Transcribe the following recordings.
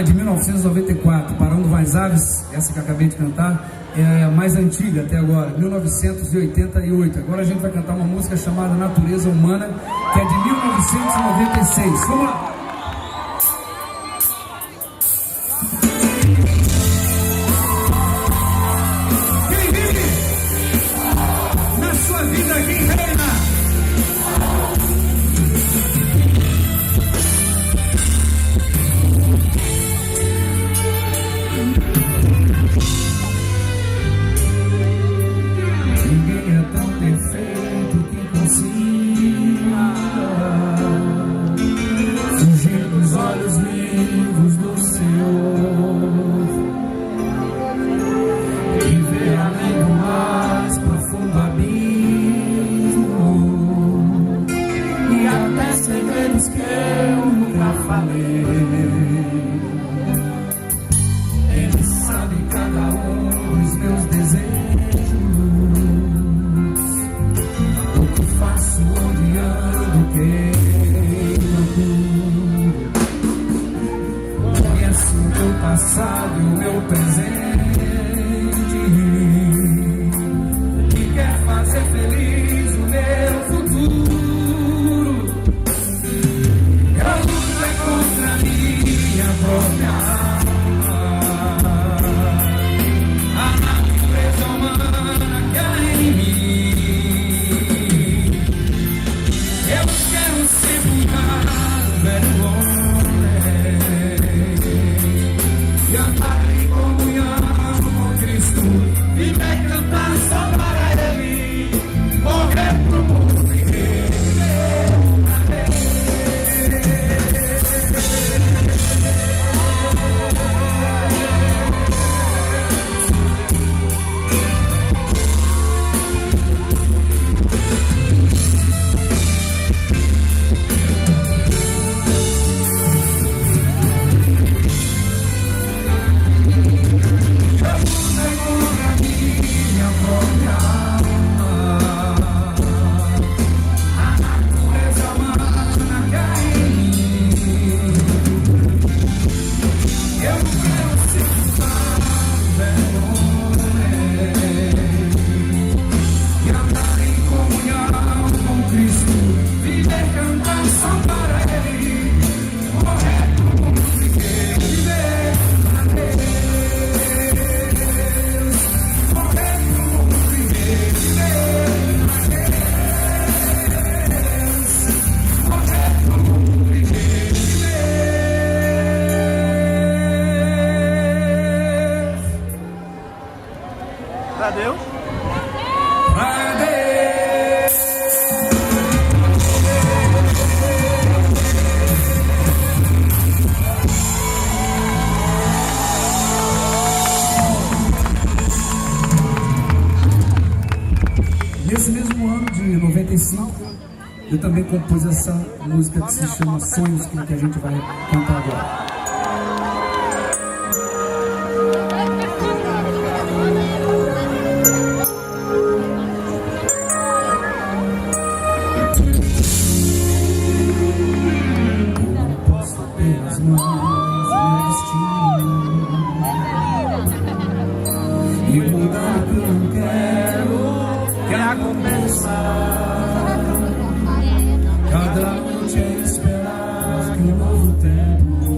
De 1994, Parando Vai Aves, essa que eu acabei de cantar, é a mais antiga até agora, 1988. Agora a gente vai cantar uma música chamada Natureza Humana, que é de 1996. Vamos lá! Quem vive na sua vida, quem reina? Fugir dos olhos vivos do Senhor e ver além do mais profundo abismo e até segredos que eu nunca falei. Ele sabe cada um dos meus desejos, o que faço, onde ando, quem conheço o meu passado e o meu presente e quer fazer feliz o meu futuro. Eu luto contra minha própria alma, a natureza humana que há em mim. Eu quero ser um velho homem e andar em comunhão com Cristo, viver e cantar só para Ele, morrer pro mundo e viver pra Ele. Pra Deus? Pra Deus. Nesse mesmo ano de 95, eu também compus essa música que se chama Sonhos, que a gente vai cantar agora. E mudar o que eu não quero, quero compensar. Cada noite é esperar que um novo tempo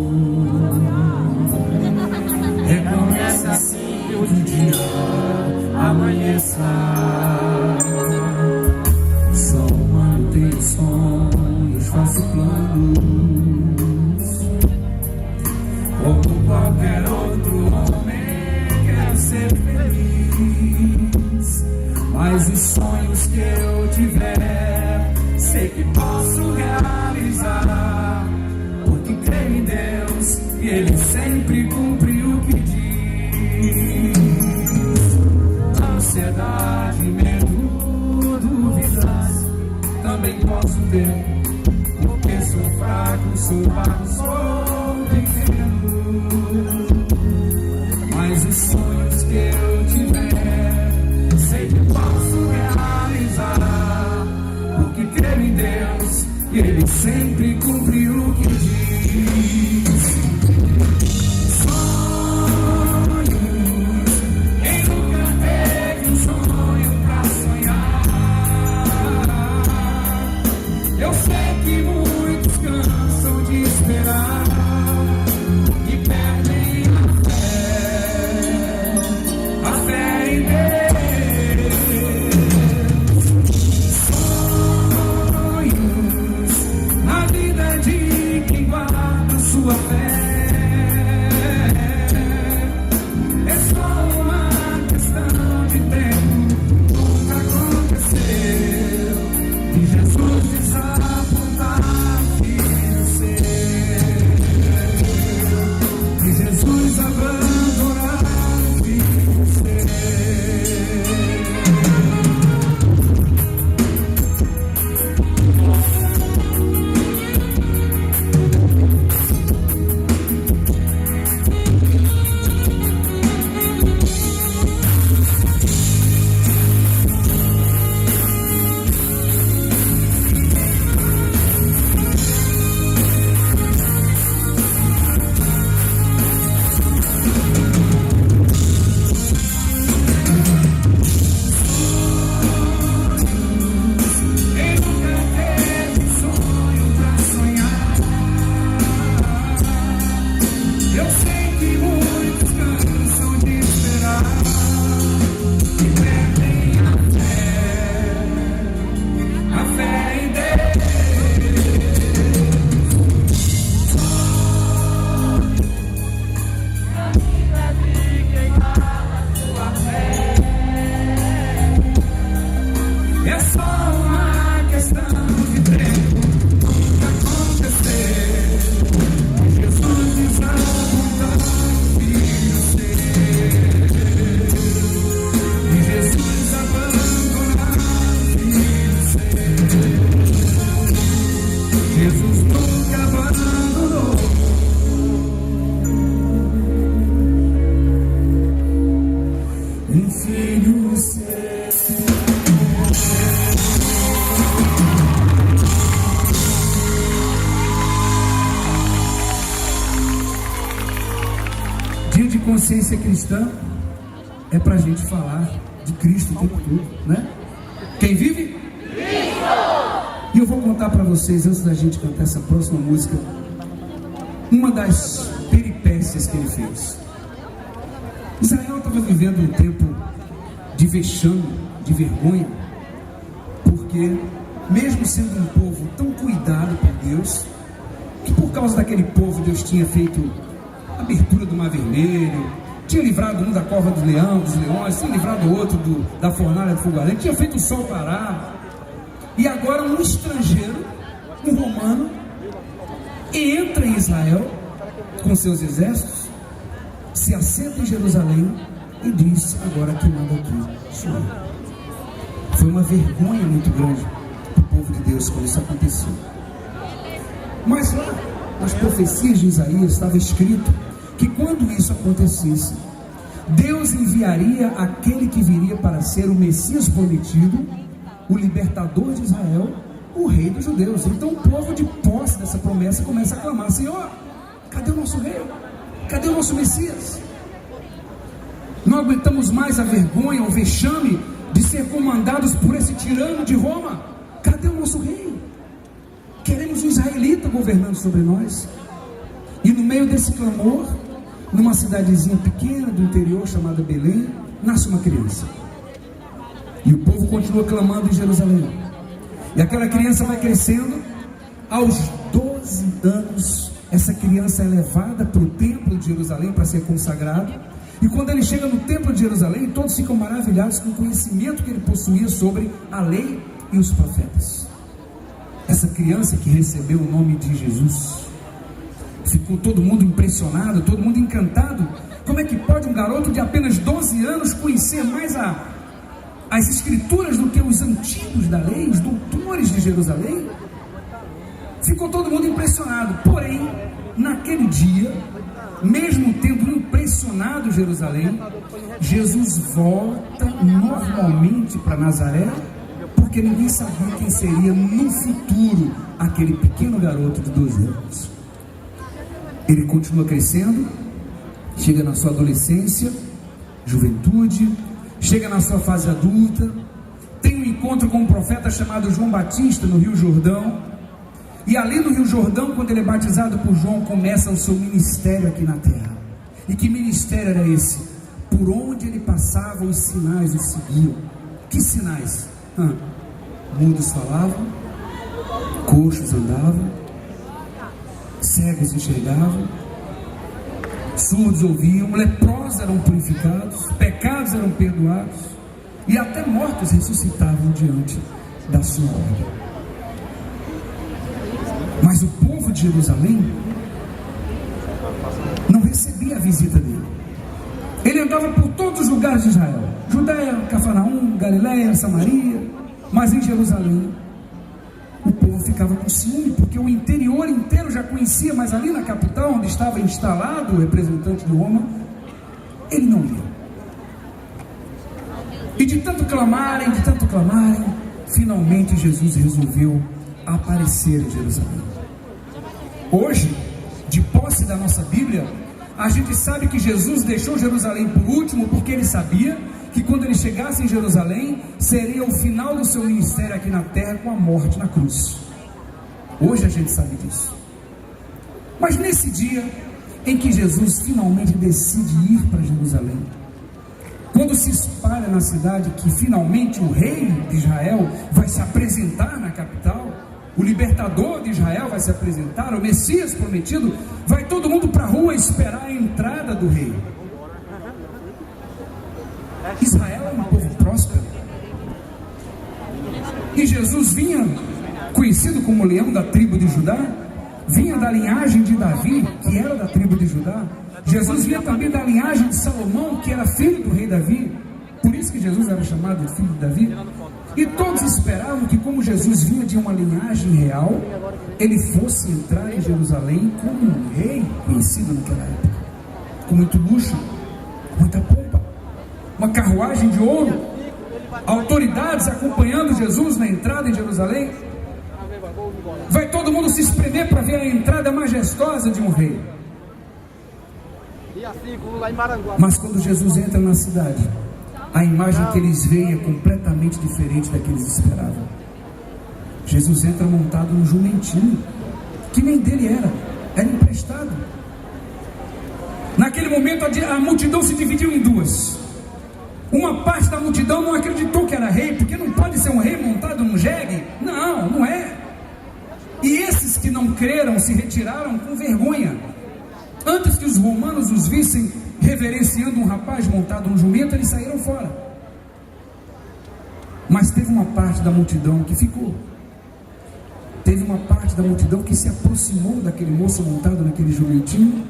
recomeça assim que o dia amanheça. Só mantenho sonhos, faço planos, como qualquer outro homem. Quero ser feliz, mas os sonhos que eu tiver, sei que posso realizar, porque creio em Deus e Ele sempre cumpre o que diz. Ansiedade, medo, dúvidas, também posso ter, porque sou fraco, sou vago, sou pequeno. Mas os sonhos que eu tiver, sei que posso realizar, porque creio em Deus e Ele sempre cumpre o que diz. Dia de consciência cristã é para a gente falar de Cristo o tempo todo, né? Quem vive? Cristo! E eu vou contar para vocês, antes da gente cantar essa próxima música, uma das peripécias que ele fez. Israel estava vivendo um tempo de vexame, de vergonha, porque mesmo sendo um povo tão cuidado por Deus, que por causa daquele povo Deus tinha feito a abertura do Mar Vermelho, tinha livrado um da cova dos leões, tinha livrado o outro da fornalha do fogo ardente, tinha feito o sol parar, e agora um estrangeiro, um romano, entra em Israel com seus exércitos, se assenta em Jerusalém e diz: agora quem manda aqui sou eu. Foi uma vergonha muito grande para o povo de Deus quando isso aconteceu. Mas lá nas profecias de Isaías estava escrito que quando isso acontecesse, Deus enviaria aquele que viria para ser o Messias prometido, o libertador de Israel, o rei dos judeus. Então o povo, de posse dessa promessa, começa a clamar: Senhor, cadê o nosso rei? Cadê o nosso Messias? Não aguentamos mais a vergonha, o vexame de ser comandados por esse tirano de Roma. Cadê o nosso rei? Queremos um israelita governando sobre nós. E no meio desse clamor, numa cidadezinha pequena do interior chamada Belém, nasce uma criança. E o povo continua clamando em Jerusalém. E aquela criança vai crescendo. Aos 12 anos, essa criança é levada para o templo de Jerusalém para ser consagrado. E quando ele chega no templo de Jerusalém, todos ficam maravilhados com o conhecimento que ele possuía sobre a lei e os profetas. Essa criança que recebeu o nome de Jesus, ficou todo mundo impressionado, todo mundo encantado. Como é que pode um garoto de apenas 12 anos conhecer mais as escrituras do que os antigos da lei, os doutores de Jerusalém? Ficou todo mundo impressionado. Porém, naquele dia, mesmo tendo impressionado Jerusalém, Jesus volta normalmente para Nazaré, porque ninguém sabia quem seria no futuro aquele pequeno garoto de 12 anos. Ele continua crescendo, chega na sua adolescência, juventude, chega na sua fase adulta, tem um encontro com um profeta chamado João Batista no Rio Jordão. E ali no Rio Jordão, quando ele é batizado por João, começa o seu ministério aqui na terra. E que ministério era esse? Por onde ele passava, os sinais o seguiam. Que sinais? Mudos falavam, coxos andavam, cegos enxergavam, surdos ouviam, leprosos eram purificados, pecados eram perdoados, e até mortos ressuscitavam diante da sua obra. Mas o povo de Jerusalém não recebia a visita dele. Ele andava por todos os lugares de Israel: Judeia, Cafarnaum, Galileia, Samaria. Mas em Jerusalém o povo ficava com ciúme, porque o interior inteiro já conhecia, mas ali na capital, onde estava instalado o representante de Roma, ele não ia. E de tanto clamarem, finalmente Jesus resolveu aparecer em Jerusalém. Hoje, de posse da nossa Bíblia, a gente sabe que Jesus deixou Jerusalém por último, porque ele sabia que quando ele chegasse em Jerusalém, seria o final do seu ministério aqui na terra, com a morte na cruz. Hoje a gente sabe disso. Mas nesse dia em que Jesus finalmente decide ir para Jerusalém, quando se espalha na cidade que finalmente o rei de Israel vai se apresentar na capital, o libertador de Israel vai se apresentar, o Messias prometido, vai todo mundo para a rua esperar a entrada do rei. Israel é um povo próspero, e Jesus vinha, conhecido como leão da tribo de Judá, vinha da linhagem de Davi, que era da tribo de Judá. Jesus vinha também da linhagem de Salomão, que era filho do rei Davi. Por isso que Jesus era chamado de filho de Davi. E todos esperavam que, como Jesus vinha de uma linhagem real, ele fosse entrar em Jerusalém como um rei conhecido naquela época, com muito luxo, muita pompa, uma carruagem de ouro, autoridades acompanhando Jesus na entrada em Jerusalém. Vai todo mundo se espremer para ver a entrada majestosa de um rei. Mas quando Jesus entra na cidade, a imagem que eles veem é completamente diferente da que eles esperavam. Jesus entra montado num jumentinho, que nem dele era emprestado. Naquele momento a multidão se dividiu em duas. Uma parte da multidão não acreditou que era rei, porque não pode ser um rei montado num jegue. Não é. E esses que não creram se retiraram com vergonha. Antes que os romanos os vissem reverenciando um rapaz montado num jumento, eles saíram fora. Mas teve uma parte da multidão que ficou. Teve uma parte da multidão que se aproximou daquele moço montado naquele jumentinho.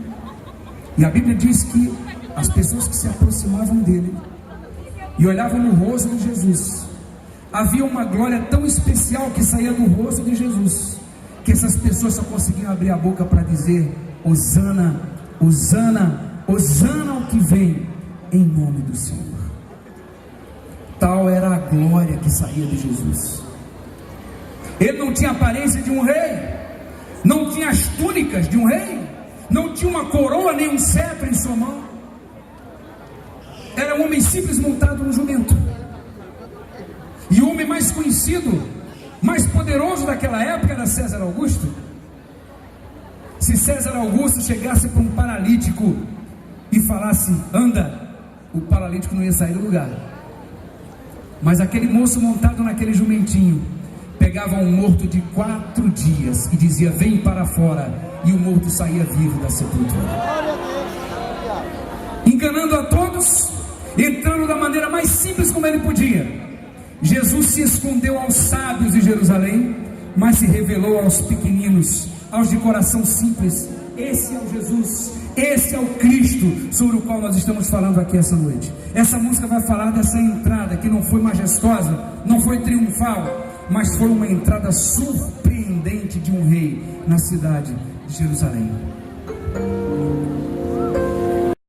E a Bíblia diz que as pessoas que se aproximavam dele e olhavam no rosto de Jesus, havia uma glória tão especial que saía do rosto de Jesus, que essas pessoas só conseguiam abrir a boca para dizer: Hosana, Hosana, Hosana ao que vem em nome do Senhor. Tal era a glória que saía de Jesus. Ele não tinha a aparência de um rei, não tinha as túnicas de um rei, não tinha uma coroa nem um cetro em sua mão. Era um homem simples montado num jumento. E o homem mais conhecido, mais poderoso daquela época era César Augusto. Se César Augusto chegasse para um paralítico e falasse: anda, o paralítico não ia sair do lugar. Mas aquele moço montado naquele jumentinho pegava um morto de 4 dias e dizia: vem para fora, e o morto saía vivo da sepultura. Enganando a todos, entrando da maneira mais simples como ele podia. Jesus se escondeu aos sábios de Jerusalém, mas se revelou aos pequeninos, aos de coração simples. Esse é o Jesus, esse é o Cristo sobre o qual nós estamos falando aqui essa noite. Essa música vai falar dessa entrada que não foi majestosa, não foi triunfal, mas foi uma entrada surpreendente de um rei na cidade de Jerusalém.